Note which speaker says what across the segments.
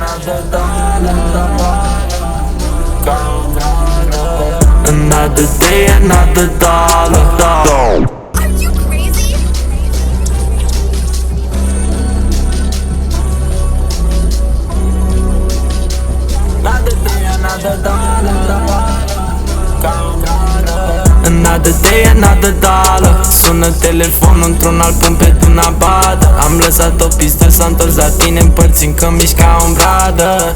Speaker 1: another dollar. Another day, another dollar.
Speaker 2: Are you crazy?
Speaker 1: Another day, another dollar. Another day, another dollar. Sună telefonul într-un alt punct pe Dunabadă. Am lăsat o pistă, s-a întors la tine, împărțim că miști ca un bradă.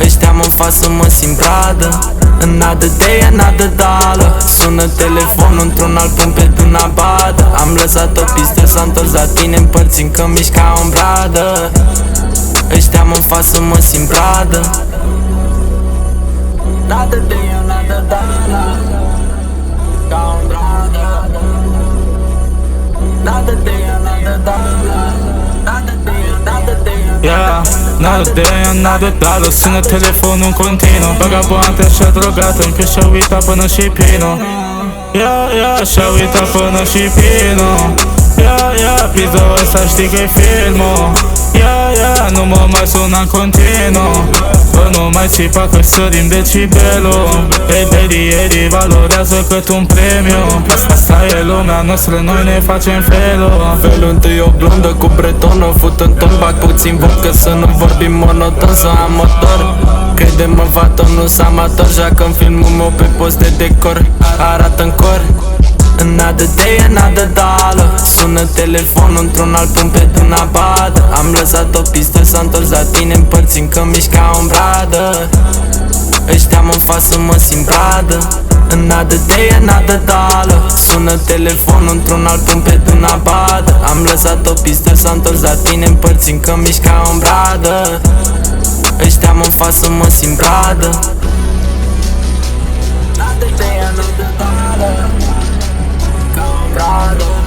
Speaker 1: Ăștia-m în față, mă simt bradă. Another day, another dollar. Sună telefonul într-un alt punct pe Dunabadă. Am lăsat o pistă, s-a întors la tine, împărțim că miști ca un bradă. Ăștia-m în față, mă simt bradă. Another day, another dollar. Another day, another dollar. Another day, another day.
Speaker 3: Yeah, another day, another dollar. Sună telefonul în continuu. Vagabondă și-a drogată, încă și-a uitat până și pino. Yeah, și-a uitat până și pino. Yeah, pizul ăsta știi că-i filmul. Yeah, nu mă mai suna în continuu. Bă, nu mai țipa că sărim decibelul. Eddie, valorează cât un premiu. Asta e lumea noastră, noi ne facem felul.
Speaker 1: Felul întâi o blondă cu bretonă, fut în ton, bag puțin vodcă, să nu vorbim monoton, să am motor. Crede-mă, fată, nu-s amator, joacă-n filmul meu pe post de decor, arată-n cor. Another day, another dollar. Sună telefonul într-un alt punct pe Dunabadă. Am lăsat o pistă, s-a întors la tine, împărțim că miști ca un bradă. Ăștia-m în față, mă simt bradă. Another day, another dollar. Sună telefonul într-un alt punct pe Dunabadă. Am lăsat o pistă, s-a întors la tine, împărțim că miști ca un bradă. Ăștia-m în față, mă simt bradă. Another day, another dollar. Brother.